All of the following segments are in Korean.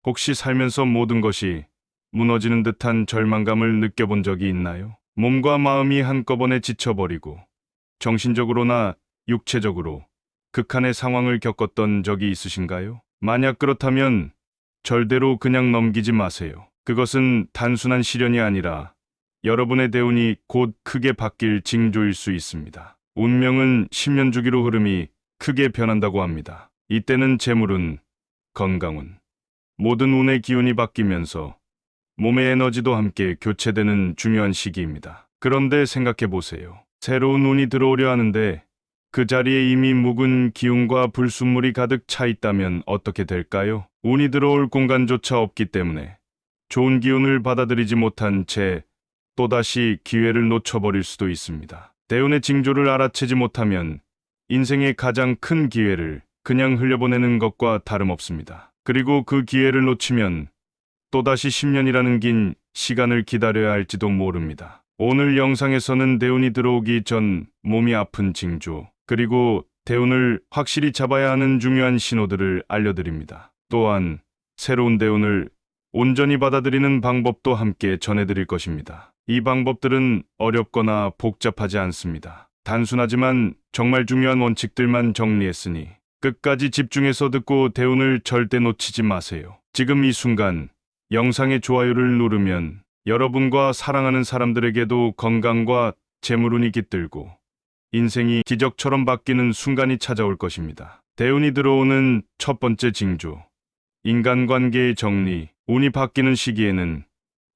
혹시 살면서 모든 것이 무너지는 듯한 절망감을 느껴본 적이 있나요? 몸과 마음이 한꺼번에 지쳐버리고 정신적으로나 육체적으로 극한의 상황을 겪었던 적이 있으신가요? 만약 그렇다면 절대로 그냥 넘기지 마세요. 그것은 단순한 시련이 아니라 여러분의 대운이 곧 크게 바뀔 징조일 수 있습니다. 운명은 10년 주기로 흐름이 크게 변한다고 합니다. 이때는 재물운, 건강운, 모든 운의 기운이 바뀌면서 몸의 에너지도 함께 교체되는 중요한 시기입니다. 그런데 생각해 보세요. 새로운 운이 들어오려 하는데 그 자리에 이미 묵은 기운과 불순물이 가득 차 있다면 어떻게 될까요? 운이 들어올 공간조차 없기 때문에 좋은 기운을 받아들이지 못한 채 또다시 기회를 놓쳐버릴 수도 있습니다. 대운의 징조를 알아채지 못하면 인생의 가장 큰 기회를 그냥 흘려보내는 것과 다름없습니다. 그리고 그 기회를 놓치면 또다시 10년이라는 긴 시간을 기다려야 할지도 모릅니다. 오늘 영상에서는 대운이 들어오기 전 몸이 아픈 징조, 그리고 대운을 확실히 잡아야 하는 중요한 신호들을 알려드립니다. 또한 새로운 대운을 온전히 받아들이는 방법도 함께 전해드릴 것입니다. 이 방법들은 어렵거나 복잡하지 않습니다. 단순하지만 정말 중요한 원칙들만 정리했으니 끝까지 집중해서 듣고 대운을 절대 놓치지 마세요. 지금 이 순간 영상의 좋아요를 누르면 여러분과 사랑하는 사람들에게도 건강과 재물운이 깃들고 인생이 기적처럼 바뀌는 순간이 찾아올 것입니다. 대운이 들어오는 첫 번째 징조, 인간관계의 정리. 운이 바뀌는 시기에는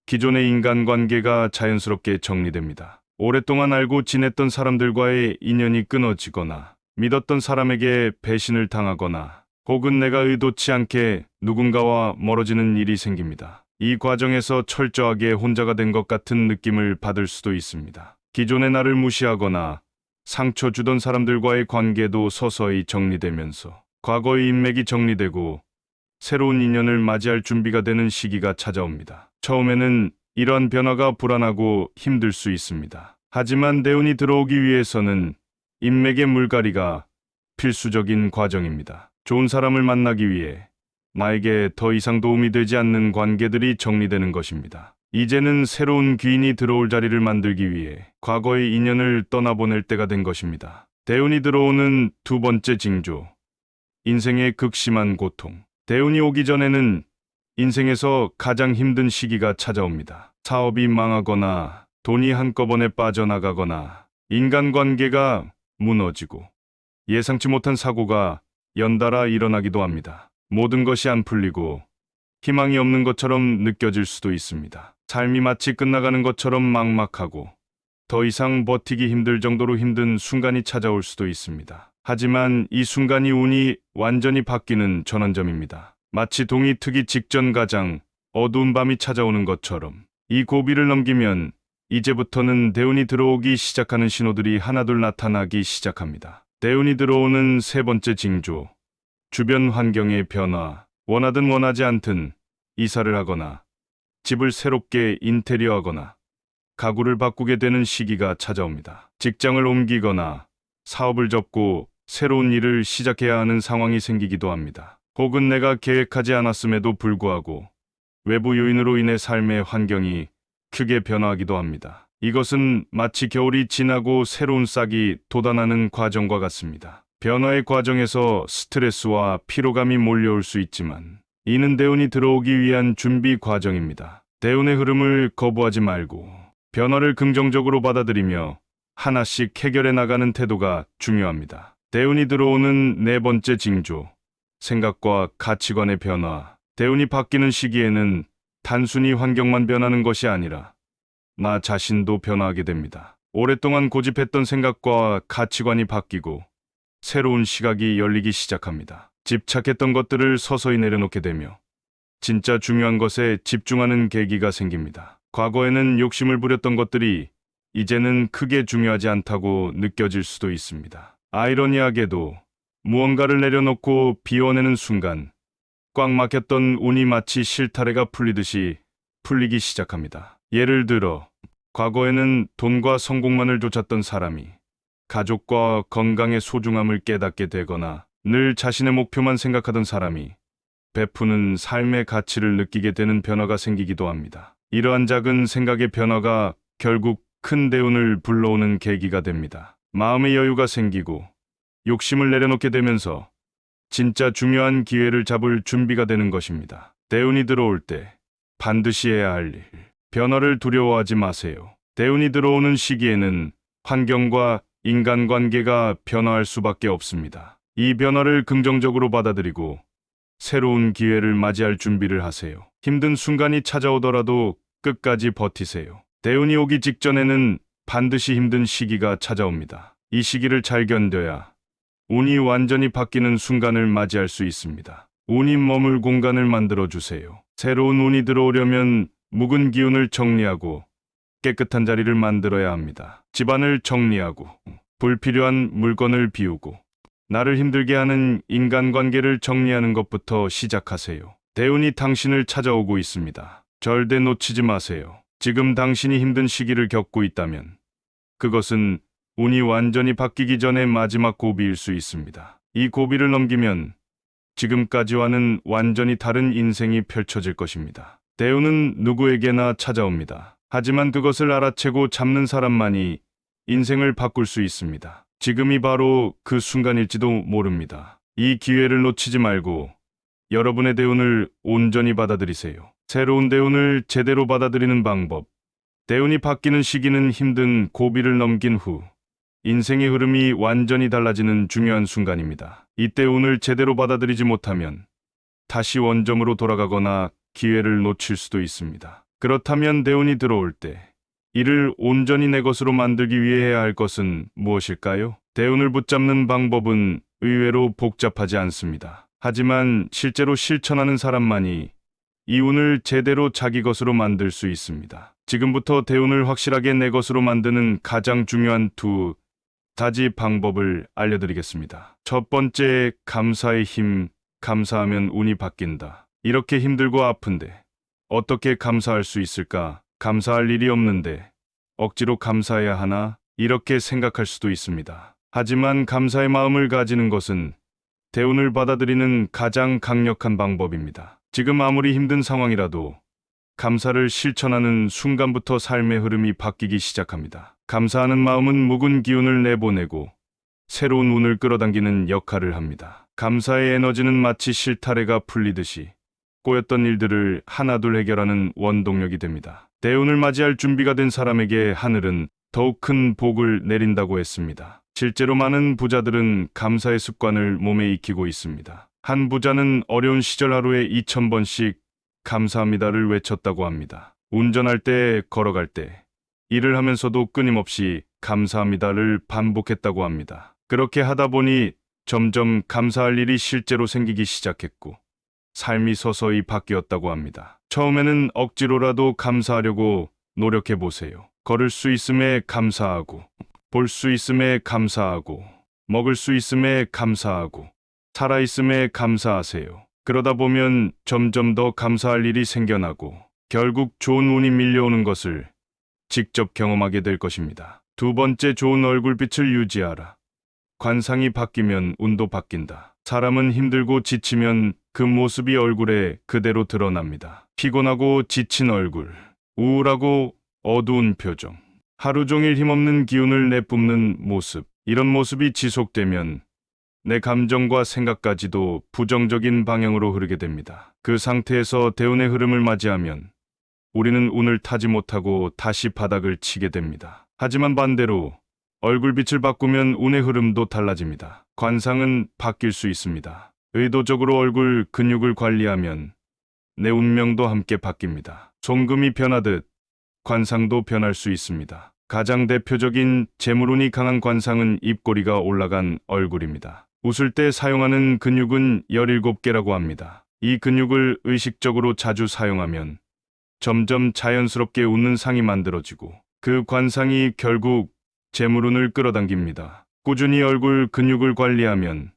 기존의 인간관계가 자연스럽게 정리됩니다. 오랫동안 알고 지냈던 사람들과의 인연이 끊어지거나 믿었던 사람에게 배신을 당하거나 혹은 내가 의도치 않게 누군가와 멀어지는 일이 생깁니다. 이 과정에서 철저하게 혼자가 된 것 같은 느낌을 받을 수도 있습니다. 기존의 나를 무시하거나 상처 주던 사람들과의 관계도 서서히 정리되면서 과거의 인맥이 정리되고 새로운 인연을 맞이할 준비가 되는 시기가 찾아옵니다. 처음에는 이러한 변화가 불안하고 힘들 수 있습니다. 하지만 대운이 들어오기 위해서는 인맥의 물갈이가 필수적인 과정입니다. 좋은 사람을 만나기 위해 나에게 더 이상 도움이 되지 않는 관계들이 정리되는 것입니다. 이제는 새로운 귀인이 들어올 자리를 만들기 위해 과거의 인연을 떠나보낼 때가 된 것입니다. 대운이 들어오는 두 번째 징조, 인생의 극심한 고통. 대운이 오기 전에는 인생에서 가장 힘든 시기가 찾아옵니다. 사업이 망하거나 돈이 한꺼번에 빠져나가거나 인간관계가 무너지고 예상치 못한 사고가 연달아 일어나기도 합니다. 모든 것이 안 풀리고 희망이 없는 것처럼 느껴질 수도 있습니다. 삶이 마치 끝나가는 것처럼 막막하고 더 이상 버티기 힘들 정도로 힘든 순간이 찾아올 수도 있습니다. 하지만 이 순간이 운이 완전히 바뀌는 전환점입니다. 마치 동이 트기 직전 가장 어두운 밤이 찾아오는 것처럼 이 고비를 넘기면 이제부터는 대운이 들어오기 시작하는 신호들이 하나둘 나타나기 시작합니다. 대운이 들어오는 세 번째 징조, 주변 환경의 변화. 원하든 원하지 않든 이사를 하거나 집을 새롭게 인테리어하거나 가구를 바꾸게 되는 시기가 찾아옵니다. 직장을 옮기거나 사업을 접고 새로운 일을 시작해야 하는 상황이 생기기도 합니다. 혹은 내가 계획하지 않았음에도 불구하고 외부 요인으로 인해 삶의 환경이 크게 변화하기도 합니다. 이것은 마치 겨울이 지나고 새로운 싹이 돋아나는 과정과 같습니다. 변화의 과정에서 스트레스와 피로감이 몰려올 수 있지만 이는 대운이 들어오기 위한 준비 과정입니다. 대운의 흐름을 거부하지 말고 변화를 긍정적으로 받아들이며 하나씩 해결해 나가는 태도가 중요합니다. 대운이 들어오는 네 번째 징조, 생각과 가치관의 변화. 대운이 바뀌는 시기에는 단순히 환경만 변하는 것이 아니라 나 자신도 변화하게 됩니다. 오랫동안 고집했던 생각과 가치관이 바뀌고 새로운 시각이 열리기 시작합니다. 집착했던 것들을 서서히 내려놓게 되며 진짜 중요한 것에 집중하는 계기가 생깁니다. 과거에는 욕심을 부렸던 것들이 이제는 크게 중요하지 않다고 느껴질 수도 있습니다. 아이러니하게도 무언가를 내려놓고 비워내는 순간 꽉 막혔던 운이 마치 실타래가 풀리듯이 풀리기 시작합니다. 예를 들어 과거에는 돈과 성공만을 쫓았던 사람이 가족과 건강의 소중함을 깨닫게 되거나 늘 자신의 목표만 생각하던 사람이 베푸는 삶의 가치를 느끼게 되는 변화가 생기기도 합니다. 이러한 작은 생각의 변화가 결국 큰 대운을 불러오는 계기가 됩니다. 마음의 여유가 생기고 욕심을 내려놓게 되면서 진짜 중요한 기회를 잡을 준비가 되는 것입니다. 대운이 들어올 때 반드시 해야 할 일. 변화를 두려워하지 마세요. 대운이 들어오는 시기에는 환경과 인간관계가 변화할 수밖에 없습니다. 이 변화를 긍정적으로 받아들이고 새로운 기회를 맞이할 준비를 하세요. 힘든 순간이 찾아오더라도 끝까지 버티세요. 대운이 오기 직전에는 반드시 힘든 시기가 찾아옵니다. 이 시기를 잘 견뎌야 운이 완전히 바뀌는 순간을 맞이할 수 있습니다. 운이 머물 공간을 만들어 주세요. 새로운 운이 들어오려면 묵은 기운을 정리하고 깨끗한 자리를 만들어야 합니다. 집안을 정리하고 불필요한 물건을 비우고 나를 힘들게 하는 인간관계를 정리하는 것부터 시작하세요. 대운이 당신을 찾아오고 있습니다. 절대 놓치지 마세요. 지금 당신이 힘든 시기를 겪고 있다면 그것은 운이 완전히 바뀌기 전에 마지막 고비일 수 있습니다. 이 고비를 넘기면 지금까지와는 완전히 다른 인생이 펼쳐질 것입니다. 대운은 누구에게나 찾아옵니다. 하지만 그것을 알아채고 잡는 사람만이 인생을 바꿀 수 있습니다. 지금이 바로 그 순간일지도 모릅니다. 이 기회를 놓치지 말고 여러분의 대운을 온전히 받아들이세요. 새로운 대운을 제대로 받아들이는 방법. 대운이 바뀌는 시기는 힘든 고비를 넘긴 후 인생의 흐름이 완전히 달라지는 중요한 순간입니다. 이때 운을 제대로 받아들이지 못하면 다시 원점으로 돌아가거나 기회를 놓칠 수도 있습니다. 그렇다면 대운이 들어올 때 이를 온전히 내 것으로 만들기 위해 해야 할 것은 무엇일까요? 대운을 붙잡는 방법은 의외로 복잡하지 않습니다. 하지만 실제로 실천하는 사람만이 이 운을 제대로 자기 것으로 만들 수 있습니다. 지금부터 대운을 확실하게 내 것으로 만드는 가장 중요한 두 가지 방법을 알려드리겠습니다. 첫 번째, 감사의 힘. 감사하면 운이 바뀐다. 이렇게 힘들고 아픈데 어떻게 감사할 수 있을까? 감사할 일이 없는데 억지로 감사해야 하나? 이렇게 생각할 수도 있습니다. 하지만 감사의 마음을 가지는 것은 대운을 받아들이는 가장 강력한 방법입니다. 지금 아무리 힘든 상황이라도 감사를 실천하는 순간부터 삶의 흐름이 바뀌기 시작합니다. 감사하는 마음은 묵은 기운을 내보내고 새로운 운을 끌어당기는 역할을 합니다. 감사의 에너지는 마치 실타래가 풀리듯이 꼬였던 일들을 하나둘 해결하는 원동력이 됩니다. 대운을 맞이할 준비가 된 사람에게 하늘은 더욱 큰 복을 내린다고 했습니다. 실제로 많은 부자들은 감사의 습관을 몸에 익히고 있습니다. 한 부자는 어려운 시절 하루에 2000번씩 감사합니다를 외쳤다고 합니다. 운전할 때, 걸어갈 때, 일을 하면서도 끊임없이 감사합니다를 반복했다고 합니다. 그렇게 하다 보니 점점 감사할 일이 실제로 생기기 시작했고 삶이 서서히 바뀌었다고 합니다. 처음에는 억지로라도 감사하려고 노력해 보세요. 걸을 수 있음에 감사하고, 볼 수 있음에 감사하고, 먹을 수 있음에 감사하고, 살아있음에 감사하세요. 그러다 보면 점점 더 감사할 일이 생겨나고 결국 좋은 운이 밀려오는 것을 직접 경험하게 될 것입니다. 두 번째, 좋은 얼굴빛을 유지하라. 관상이 바뀌면 운도 바뀐다. 사람은 힘들고 지치면 그 모습이 얼굴에 그대로 드러납니다. 피곤하고 지친 얼굴, 우울하고 어두운 표정, 하루 종일 힘없는 기운을 내뿜는 모습. 이런 모습이 지속되면 내 감정과 생각까지도 부정적인 방향으로 흐르게 됩니다. 그 상태에서 대운의 흐름을 맞이하면 우리는 운을 타지 못하고 다시 바닥을 치게 됩니다. 하지만 반대로 얼굴빛을 바꾸면 운의 흐름도 달라집니다. 관상은 바뀔 수 있습니다. 의도적으로 얼굴 근육을 관리하면 내 운명도 함께 바뀝니다. 송금이 변하듯 관상도 변할 수 있습니다. 가장 대표적인 재물운이 강한 관상은 입꼬리가 올라간 얼굴입니다. 웃을 때 사용하는 근육은 17개라고 합니다. 이 근육을 의식적으로 자주 사용하면 점점 자연스럽게 웃는 상이 만들어지고 그 관상이 결국 재물운을 끌어당깁니다. 꾸준히 얼굴 근육을 관리하면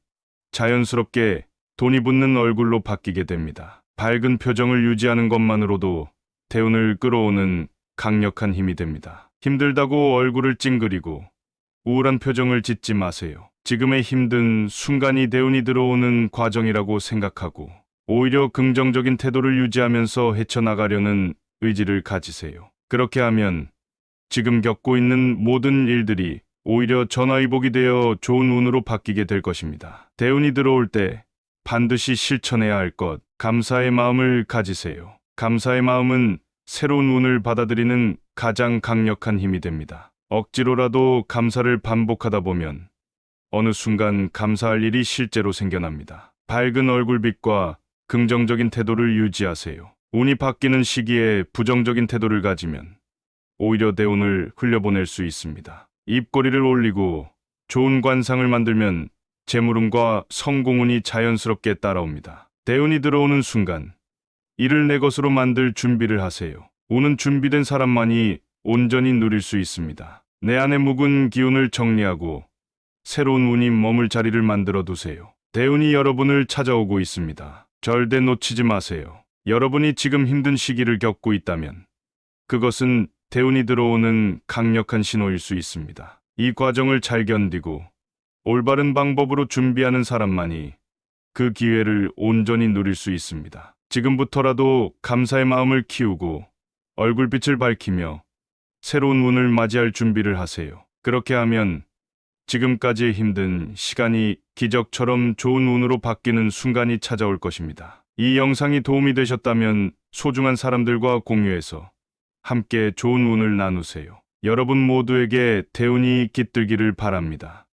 자연스럽게 돈이 붙는 얼굴로 바뀌게 됩니다. 밝은 표정을 유지하는 것만으로도 대운을 끌어오는 강력한 힘이 됩니다. 힘들다고 얼굴을 찡그리고 우울한 표정을 짓지 마세요. 지금의 힘든 순간이 대운이 들어오는 과정이라고 생각하고 오히려 긍정적인 태도를 유지하면서 헤쳐나가려는 의지를 가지세요. 그렇게 하면 지금 겪고 있는 모든 일들이 오히려 전화위복이 되어 좋은 운으로 바뀌게 될 것입니다. 대운이 들어올 때 반드시 실천해야 할 것, 감사의 마음을 가지세요. 감사의 마음은 새로운 운을 받아들이는 가장 강력한 힘이 됩니다. 억지로라도 감사를 반복하다 보면 어느 순간 감사할 일이 실제로 생겨납니다. 밝은 얼굴빛과 긍정적인 태도를 유지하세요. 운이 바뀌는 시기에 부정적인 태도를 가지면 오히려 대운을 흘려보낼 수 있습니다. 입꼬리를 올리고 좋은 관상을 만들면 재물운과 성공운이 자연스럽게 따라옵니다. 대운이 들어오는 순간 이를 내 것으로 만들 준비를 하세요. 운은 준비된 사람만이 온전히 누릴 수 있습니다. 내 안의 묵은 기운을 정리하고 새로운 운이 머물 자리를 만들어 두세요. 대운이 여러분을 찾아오고 있습니다. 절대 놓치지 마세요. 여러분이 지금 힘든 시기를 겪고 있다면 그것은 대운이 들어오는 강력한 신호일 수 있습니다. 이 과정을 잘 견디고 올바른 방법으로 준비하는 사람만이 그 기회를 온전히 누릴 수 있습니다. 지금부터라도 감사의 마음을 키우고 얼굴빛을 밝히며 새로운 운을 맞이할 준비를 하세요. 그렇게 하면 지금까지의 힘든 시간이 기적처럼 좋은 운으로 바뀌는 순간이 찾아올 것입니다. 이 영상이 도움이 되셨다면 소중한 사람들과 공유해서 함께 좋은 운을 나누세요. 여러분 모두에게 대운이 깃들기를 바랍니다.